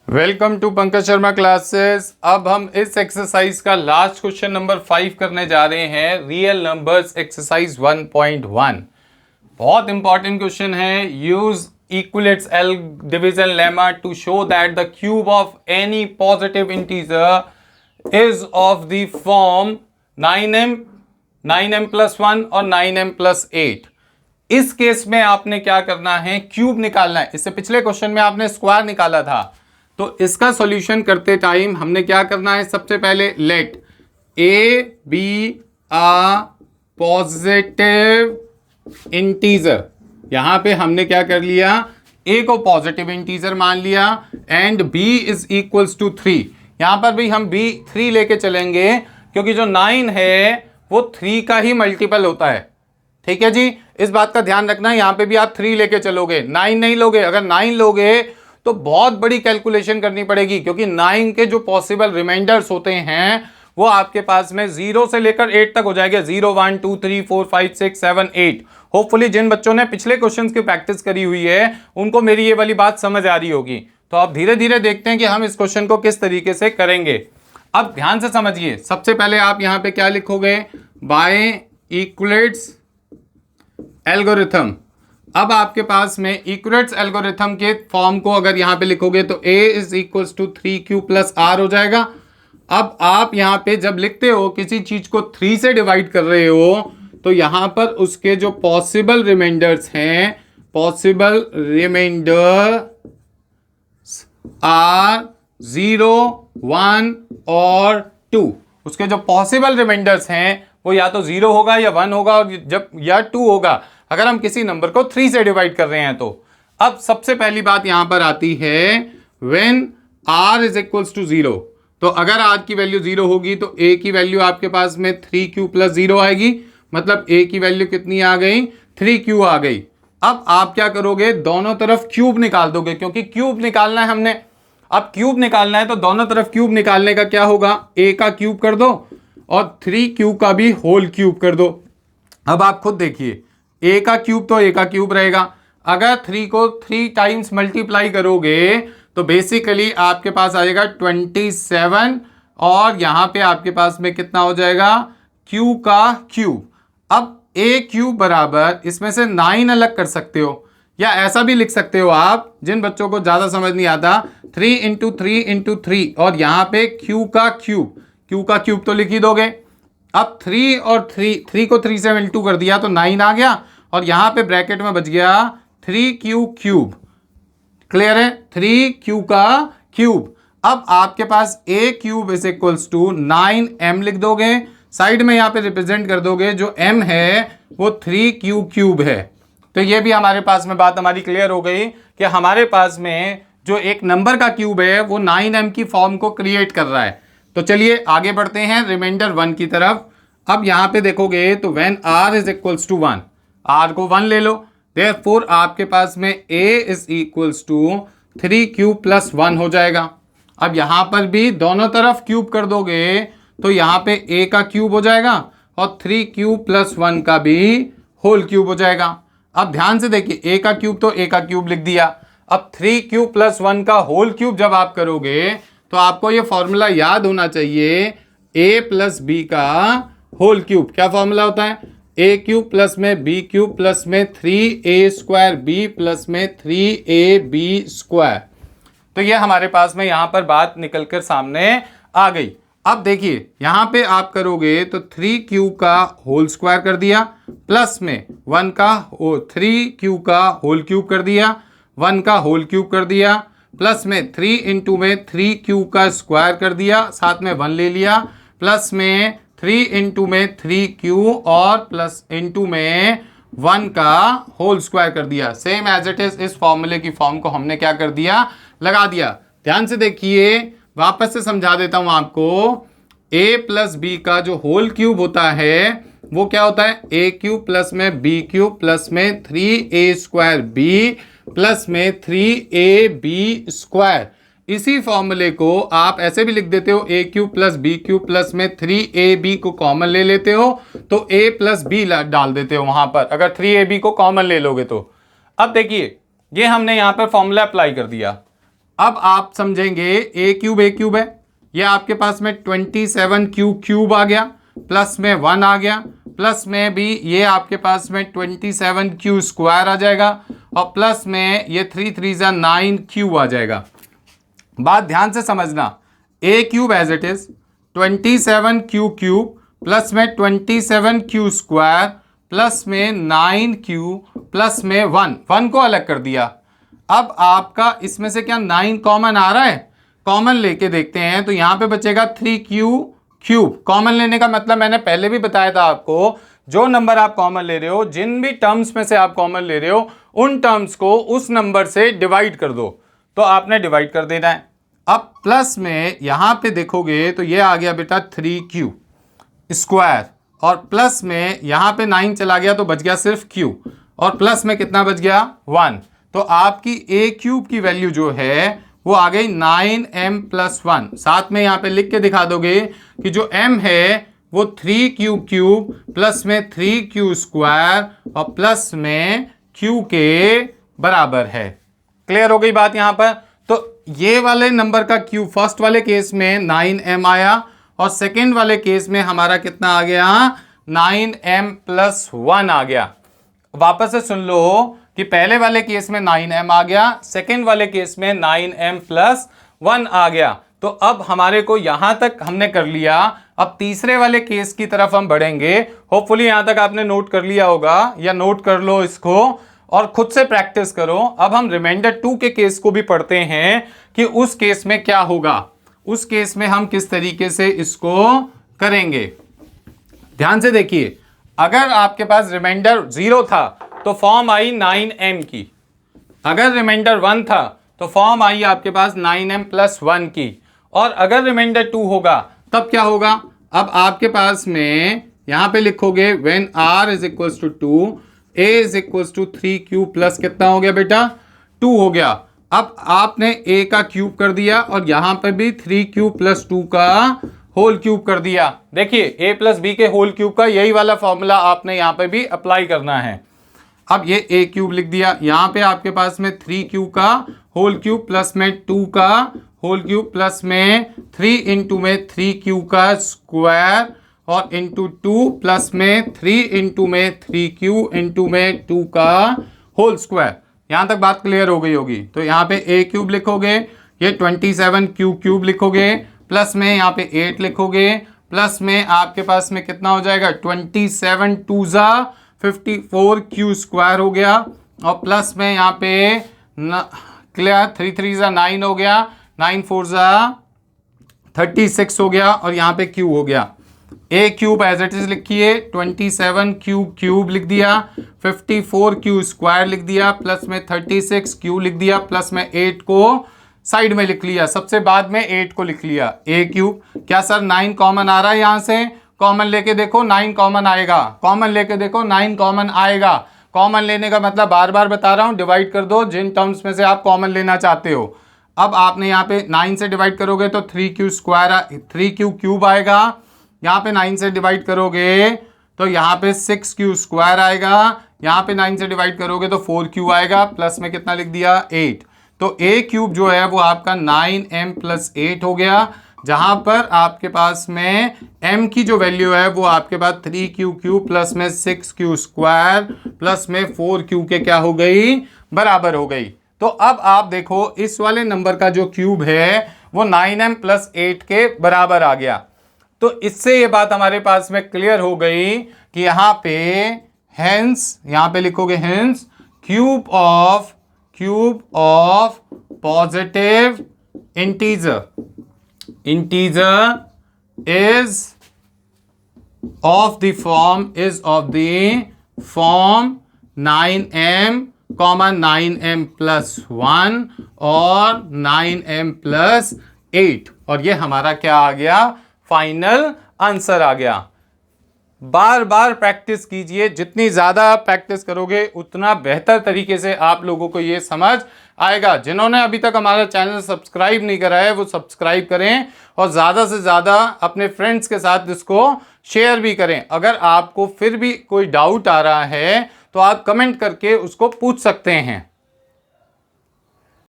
Welcome to Pankaj Sharma classes. अब हम इस एक्सरसाइज का लास्ट क्वेश्चन नंबर 5 करने जा रहे हैं। रियल नंबर्स एक्सरसाइज 1.1 बहुत इंपॉर्टेंट क्वेश्चन है। Use Euclid's division lemma to show that the cube of any positive integer is of the form 9m+1 और 9m+8। इस केस में आपने क्या करना है, क्यूब निकालना है। इससे पिछले क्वेश्चन में आपने स्क्वायर निकाला था, तो इसका सॉल्यूशन करते टाइम हमने क्या करना है, सबसे पहले let a be a positive integer. यहां पे हमने क्या कर लिया, ए को पॉजिटिव इंटीजर मान लिया and b is equals to 3। यहां पर भी हम बी 3 लेके चलेंगे क्योंकि जो 9 है वो 3 का ही मल्टीपल होता है। ठीक है जी, इस बात का ध्यान रखना। यहां पे भी आप 3 लेके चलोगे, 9 नहीं लोगे। अगर 9 लोगे तो बहुत बड़ी कैलकुलेशन करनी पड़ेगी, क्योंकि 9 के जो पॉसिबल रिमाइंडर्स होते हैं वो आपके पास में 0 से लेकर 8 तक हो जाएंगे। 0 1 2 3 4 5 6 7 8। होपफुली जिन बच्चों ने पिछले क्वेश्चंस की प्रैक्टिस करी हुई है उनको मेरी ये वाली बात समझ आ रही होगी। तो आप धीरे धीरे देखते हैं कि हम इस क्वेश्चन को किस तरीके से करेंगे। अब ध्यान से समझिए। सबसे पहले आप यहां पे क्या लिखोगे, बाय इक्विलेट्स एल्गोरिथम। अब आपके पास में इक्विलेट्स एल्गोरिथम के फॉर्म को अगर यहां पे लिखोगे तो a is equals to 3q plus r हो जाएगा। अब आप यहां पे जब लिखते हो किसी चीज को 3 से डिवाइड कर रहे हो तो यहां पर उसके जो पॉसिबल रिमाइंडर्स हैं, पॉसिबल रिमाइंडर आर 0 1 और 2। उसके जो पॉसिबल रिमाइंडर्स हैं वो या तो 0 होगा या 1 होगा और जब या 2 होगा अगर हम किसी नंबर को 3 से डिवाइड कर रहे हैं तो। अब सबसे पहली बात यहां पर आती है, when r is equals to 0। तो अगर r की वैल्यू 0 होगी तो a की वैल्यू आपके पास में 3q प्लस 0 आएगी। मतलब a की वैल्यू कितनी आ गई, 3q आ गई। अब आप क्या करोगे, दोनों तरफ क्यूब निकाल दोगे, क्योंकि क्यूब निकालना है हमने। अब क्यूब निकालना है तो दोनों तरफ क्यूब निकालने का क्या होगा, a का क्यूब कर दो और 3q का भी होल क्यूब कर दो। अब आप खुद देखिए, a का क्यूब तो a का क्यूब रहेगा। अगर 3 को 3 टाइम्स मल्टीप्लाई करोगे तो बेसिकली आपके पास आएगा 27 और यहां पे आपके पास में कितना हो जाएगा, q का क्यूब। अब a क्यूब बराबर इसमें से 9 अलग कर सकते हो या ऐसा भी लिख सकते हो आप, जिन बच्चों को ज्यादा समझ नहीं आता, 3 इंटू 3 इंटू 3 और यहां पे q का क्यूब तो लिख ही दोगे। अब 3 और 3 को 3 से मल्टू कर दिया तो 9 आ गया और यहां पे ब्रैकेट में बच गया 3q क्यूब। क्लियर है, 3q का क्यूब। अब आपके पास a cube is equals to 9m लिख दोगे, साइड में यहां पे रिप्रेजेंट कर दोगे, जो m है वो 3q क्यूब है। तो ये भी हमारे पास में बात हमारी क्लियर हो गई कि हमारे पास में जो एक नंबर का क्यूब है वो 9m की फॉर्म को क्रिएट कर रहा है। तो चलिए आगे बढ़ते हैं रिमाइंडर 1 की तरफ। अब यहां पे देखोगे तो when r is equals to 1, r को 1 ले लो, देयरफॉर आपके पास में a is equals to 3q plus 1 हो जाएगा। अब यहां पर भी दोनों तरफ क्यूब कर दोगे तो यहां पे a का क्यूब हो जाएगा और 3q प्लस 1 का भी होल क्यूब हो जाएगा। अब ध्यान से देखिए, a का क्यूब तो a का क्यूब लिख दिया। अब 3q प्लस 1 का होल क्यूब जब आप करोगे तो आपको ये फॉर्मूला याद होना चाहिए, a प्लस बी का होल क्यूब। क्या फॉर्मूला होता है, a क्यूब प्लस में b क्यूब प्लस में 3a स्क्वायर b प्लस में 3ab स्क्वायर। तो ये हमारे पास में यहां पर बात निकलकर सामने आ गई। अब देखिए यहां पे आप करोगे तो 3q का होल स्क्वायर कर दिया प्लस में 1 का 3q का होल क्यूब कर दिया, 1 का होल क्यूब कर दिया, प्लस में 3 इंटू में 3q का स्क्वायर कर दिया, साथ में 1 ले लिया, प्लस में 3 इंटू में 3q और प्लस इंटू में 1 का होल स्क्वायर कर दिया। सेम एज इट इज इस फॉर्मूले की फॉर्म को हमने क्या कर दिया, लगा दिया। ध्यान से देखिए, वापस से समझा देता हूं आपको। a प्लस बी का जो होल क्यूब होता है वो क्या होता है, a क्यूब प्लस में b क्यूब प्लस में 3a स्क्वायर b प्लस में 3ab स्क्वायर। इसी फॉर्मूले को आप ऐसे भी लिख देते हो, a cube plus b cube plus में 3ab को कॉमन ले लेते हो तो a प्लस b डाल देते हो वहां पर, अगर 3ab को कॉमन ले लोगे तो। अब देखिए ये हमने यहां पर फॉर्मूला अप्लाई कर दिया। अब आप समझेंगे ए क्यूब है, ये आपके पास में 27 क्यूब आ गया, प्लस में 1 आ गया, प्लस में भी ये आपके पास में 27 क्यू स्क्वायर आ जाएगा, और प्लस में ये 3 3 जा 9 क्यू आ जाएगा। बात ध्यान से समझना, a cube as it is 27 cube plus में 27 क्यू स्क्वायर प्लस में 9 क्यू प्लस में 1 को अलग कर दिया। अब आपका इसमें से क्या 9 कॉमन आ रहा है? कॉमन लेके देखते हैं तो यहां पे बचेगा 3 क्यूब। कॉमन लेने का मतलब मैंने पहले भी बताया था आपको, जो नंबर आप कॉमन ले रहे हो, जिन भी टर्म्स में से आप कॉमन ले रहे हो, उन टर्म्स को उस नंबर से डिवाइड कर दो। तो आपने डिवाइड कर देना है। अब प्लस में यहां पे देखोगे तो ये आ गया बेटा 3 क्यू स्क्वायर, और प्लस में यहां पे 9 चला गया तो बच गया सिर्फ क्यू, और प्लस में कितना बच गया 1। तो आपकी ए क्यूब की वैल्यू जो है वो आ गई 9m + 1। साथ में यहां पे लिख के दिखा दोगे कि जो m है वो 3 क्यूब प्लस में 3 क्यू स्क्वायर और प्लस में q के बराबर है। क्लियर हो गई बात यहां पर? तो ये वाले नंबर का क्यूब फर्स्ट वाले केस में 9m आया, और सेकेंड वाले केस में हमारा कितना आ गया 9m + 1 आ गया। वापस से सुन लो कि पहले वाले केस में 9m आ गया, सेकेंड वाले केस में 9m + 1 आ गया। तो अब हमारे को यहां तक हमने कर लिया। अब तीसरे वाले केस की तरफ हम बढ़ेंगे। होपफुली यहां तक आपने नोट कर लिया होगा, या नोट कर लो इसको और खुद से प्रैक्टिस करो। अब हम रिमाइंडर 2 के केस को भी पढ़ते हैं कि उस केस में क्या होगा, उस केस में हम किस तरीके से इसको करेंगे। ध्यान से देखिए, अगर आपके पास रिमाइंडर 0 था तो फॉर्म आई 9m की, अगर रिमाइंडर 1 था तो फॉर्म आई आपके पास 9m + 1 की, और अगर रिमाइंडर 2 होगा तब क्या होगा? अब आपके पास में यहां पे लिखोगे when r = 2 a = 3 cube plus कितना हो गया बेटा 2 हो गया। अब आपने a का क्यूब कर दिया और यहां पे भी 3 क्यूब + 2 का होल क्यूब कर दिया। देखिए a + b के होल क्यूब का यही वाला फॉर्मूला आपने यहां पे भी अप्लाई करना है। अब ये a क्यूब लिख दिया, यहां पे आपके पास में 3 क्यूब का होल क्यूब प्लस में 2 का होल क्यूब प्लस में 3 इंटू में 3 क्यूब का स्क्वायर और इंटू 2 प्लस में 3 इंटू में 3 क्यू इंटू में 2 का होल स्क्वायर। यहां तक बात क्लियर हो गई होगी। तो यहाँ पे a क्यूब लिखोगे, ये 27 क्यूब लिखोगे, प्लस में यहाँ पे 8 लिखोगे, प्लस में आपके पास में कितना हो जाएगा 27 2 जा 54 क्यू स्क्वायर हो गया, और प्लस में यहाँ पे क्लियर 3 3 जा 9 हो गया, 9 4 जा 36 हो गया, और यहाँ पे क्यू हो गया। ए क्यूब एज इट इज लिखिए, 27 क्यूब लिख दिया, 54 क्यू स्क्वायर लिख दिया, प्लस में 36 क्यू लिख दिया, प्लस में 8 को साइड में लिख लिया, सबसे बाद में 8 को लिख लिया। ए क्यूब, क्या सर 9 कॉमन आ रहा है? यहां से कॉमन लेके देखो 9 कॉमन आएगा, कॉमन लेके देखो 9 कॉमन आएगा। कॉमन लेने का मतलब बार बार बता रहा हूं, डिवाइड कर दो जिन टर्म्स में से आप कॉमन लेना चाहते हो। अब आपने यहाँ पे 9 से डिवाइड करोगे तो 3 क्यू स्क्वायर 3 क्यूब आएगा, यहाँ पे 9 से डिवाइड करोगे तो यहाँ पे 6 क्यू स्क्वायर आएगा, यहाँ पे 9 से डिवाइड करोगे तो 4 क्यू आएगा, प्लस में कितना लिख दिया 8। तो ए क्यूब जो है वो आपका 9m + 8 हो गया, जहां पर आपके पास में m की जो वैल्यू है वो आपके पास 3 क्यू प्लस में 6 क्यू स्क्वायर प्लस में 4 क्यू के क्या हो गई बराबर हो गई। तो अब आप देखो इस वाले नंबर का जो क्यूब है वो 9m + 8 के बराबर आ गया। तो इससे ये बात हमारे पास में क्लियर हो गई कि यहाँ पे हेंस, यहाँ पे लिखोगे hence cube of positive integer is of the form 9m, 9m + 1 और 9m + 8, और ये हमारा क्या आ गया फाइनल आंसर आ गया। बार बार प्रैक्टिस कीजिए, जितनी ज़्यादा आप प्रैक्टिस करोगे उतना बेहतर तरीके से आप लोगों को ये समझ आएगा। जिन्होंने अभी तक हमारा चैनल सब्सक्राइब नहीं करा है वो सब्सक्राइब करें, और ज़्यादा से ज़्यादा अपने फ्रेंड्स के साथ इसको शेयर भी करें। अगर आपको फिर भी कोई डाउट आ रहा है तो आप कमेंट करके उसको पूछ सकते हैं।